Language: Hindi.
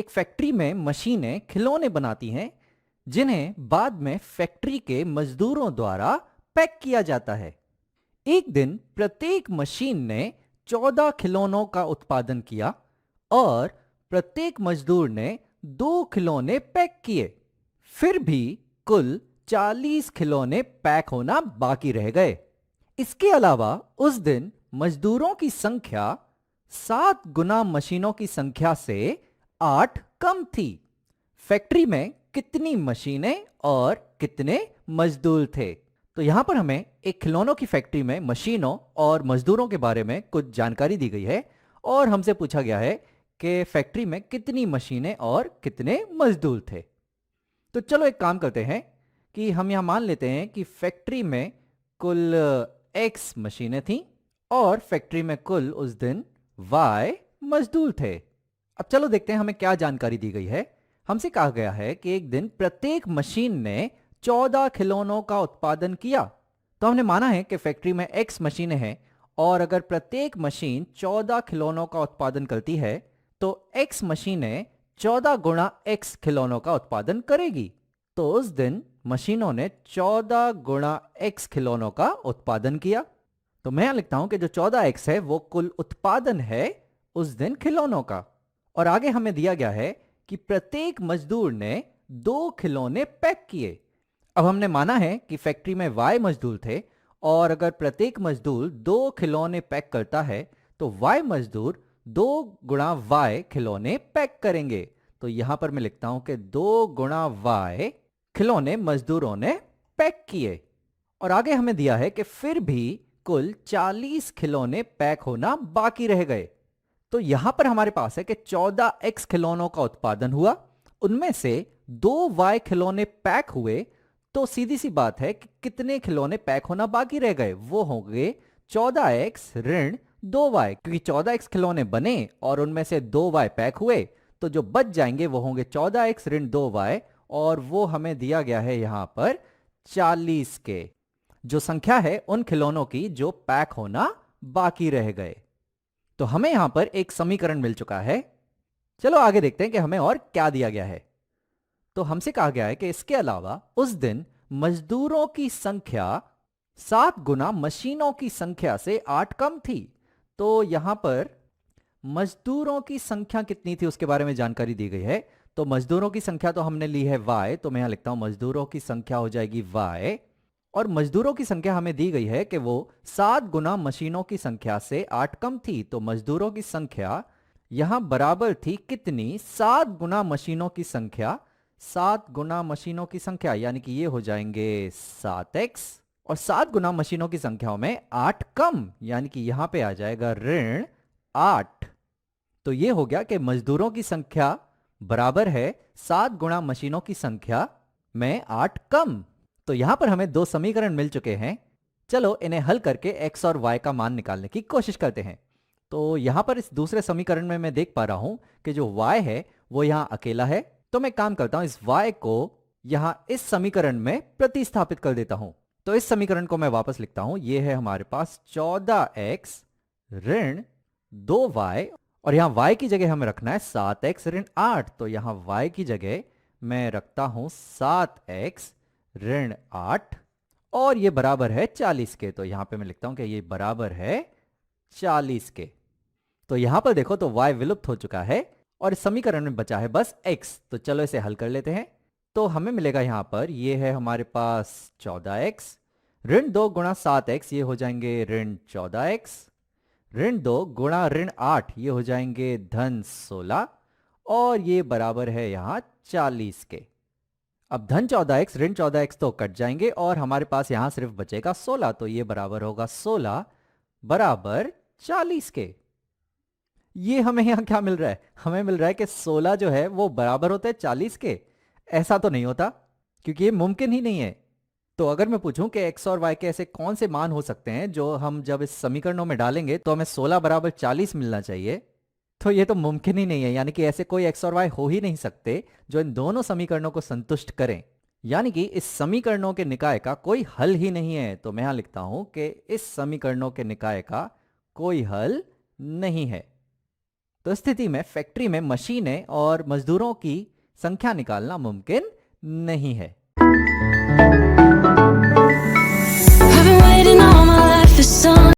एक फैक्ट्री में मशीनें खिलौने बनाती हैं जिन्हें बाद में फैक्ट्री के मजदूरों द्वारा पैक किया जाता है। एक दिन प्रत्येक मशीन ने 14 खिलौनों का उत्पादन किया और प्रत्येक मजदूर ने 2 खिलौने पैक किए। फिर भी कुल 40 खिलौने पैक होना बाकी रह गए। इसके अलावा उस दिन मजदूरों की संख्या 7 गुना मशीनों की संख्या से 8 कम थी। फैक्ट्री में कितनी मशीनें और कितने मजदूर थे? तो यहां पर हमें एक खिलौनों की फैक्ट्री में मशीनों और मजदूरों के बारे में कुछ जानकारी दी गई है और हमसे पूछा गया है कि फैक्ट्री में कितनी मशीनें और कितने मजदूर थे। तो चलो एक काम करते हैं कि हम यहां मान लेते हैं कि फैक्ट्री में कुल एक्स मशीनें थीं और फैक्ट्री में कुल उस दिन वाई मजदूर थे। अब चलो देखते हैं हमें क्या जानकारी दी गई है। हमसे कहा गया है कि एक दिन प्रत्येक मशीन ने 14 खिलौनों का उत्पादन किया। तो हमने माना है कि फैक्ट्री में एक्स मशीनें हैं और अगर प्रत्येक मशीन 14 खिलौनों का उत्पादन करती है तो एक्स मशीनें 14 गुणा एक्स खिलौनों का उत्पादन करेगी। तो उस दिन मशीनों ने 14 गुणा एक्स खिलौनों का उत्पादन किया। तो मैं यहां लिखता हूं कि जो 14 एक्स है वो कुल उत्पादन है उस दिन खिलौनों का। और आगे हमें दिया गया है कि प्रत्येक मजदूर ने 2 खिलौने पैक किए। अब हमने माना है कि फैक्ट्री में वाई मजदूर थे और अगर प्रत्येक मजदूर 2 खिलौने पैक करता है तो वाई मजदूर 2 गुणा वाई खिलौने पैक करेंगे। तो यहां पर मैं लिखता हूं कि 2 गुणा वाई खिलौने मजदूरों ने पैक किए। और आगे हमें दिया है कि फिर भी कुल 40 खिलौने पैक होना बाकी रह गए। तो यहां पर हमारे पास है कि 14 एक्स खिलौनों का उत्पादन हुआ, उनमें से 2 वाई खिलौने पैक हुए। तो सीधी सी बात है कि कितने खिलौने पैक होना बाकी रह गए? वो होंगे 14 एक्स ऋण 2 वाई, क्योंकि 14 एक्स खिलौने बने और उनमें से 2 वाई पैक हुए। तो जो बच जाएंगे वो होंगे 14 एक्स ऋण 2 वाई और वो हमें दिया गया है यहां पर 40 के, जो संख्या है उन खिलौनों की जो पैक होना बाकी रह गए। तो हमें यहां पर एक समीकरण मिल चुका है। चलो आगे देखते हैं कि हमें और क्या दिया गया है। तो हमसे कहा गया है कि इसके अलावा उस दिन मजदूरों की संख्या 7 गुना मशीनों की संख्या से 8 कम थी। तो यहां पर मजदूरों की संख्या कितनी थी उसके बारे में जानकारी दी गई है। तो मजदूरों की संख्या तो हमने ली है y, तो मैं यहां लिखता हूं मजदूरों की संख्या हो जाएगी y। और मजदूरों की संख्या हमें दी गई है कि वो 7 गुना मशीनों की संख्या से 8 कम थी। तो मजदूरों की संख्या यहां बराबर थी कितनी? 7 गुना मशीनों की संख्या। 7 गुना मशीनों की संख्या यानी कि ये हो जाएंगे 7x और 7 गुना मशीनों की संख्याओं में 8 कम यानी कि यहां पे आ जाएगा ऋण 8। तो ये हो गया कि मजदूरों की संख्या बराबर है 7 गुणा मशीनों की संख्या में 8 कम। तो यहां पर हमें 2 समीकरण मिल चुके हैं। चलो इन्हें हल करके x और y का मान निकालने की कोशिश करते हैं। तो यहां पर इस दूसरे समीकरण में मैं देख पा रहा हूं कि जो y है वो यहां अकेला है। तो मैं काम करता हूं, इस y को यहां इस समीकरण में प्रतिस्थापित कर देता हूं। तो इस समीकरण को मैं वापस लिखता हूं। ये है हमारे पास 14x ऋण 2y और यहां y की जगह हमें रखना है 7x ऋण 8। तो यहां y की जगह मैं रखता हूं 7x ऋण 8 और ये बराबर है 40 के। तो यहां पे मैं लिखता हूं कि ये बराबर है 40 के। तो यहां पर देखो तो y विलुप्त हो चुका है और इस समीकरण में बचा है बस x। तो चलो इसे हल कर लेते हैं। तो हमें मिलेगा यहां पर ये है हमारे पास 14x ऋण 2 गुणा 7x, ये हो जाएंगे ऋण 14x ऋण 2 गुणा ऋण 8, ये हो जाएंगे धन 16 और ये बराबर है यहां 40 के। अब धन 14x ऋण 14x तो कट जाएंगे और हमारे पास यहां सिर्फ बचेगा 16। तो ये बराबर होगा 16 बराबर 40 के। ये हमें यहां क्या मिल रहा है? हमें मिल रहा है कि 16 जो है वो बराबर होता है 40 के। ऐसा तो नहीं होता क्योंकि ये मुमकिन ही नहीं है। तो अगर मैं पूछूं कि x और y के ऐसे कौन से मान हो सकते हैं जो हम जब इस समीकरणों में डालेंगे तो हमें 16 बराबर 40 मिलना चाहिए, तो ये तो मुमकिन ही नहीं है। यानी कि ऐसे कोई x और y हो ही नहीं सकते जो इन दोनों समीकरणों को संतुष्ट करें। यानी कि इस समीकरणों के निकाय का कोई हल ही नहीं है। तो मैं यहां लिखता हूं कि इस समीकरणों के निकाय का कोई हल नहीं है। तो इस स्थिति में फैक्ट्री में मशीनें और मजदूरों की संख्या निकालना मुमकिन नहीं है।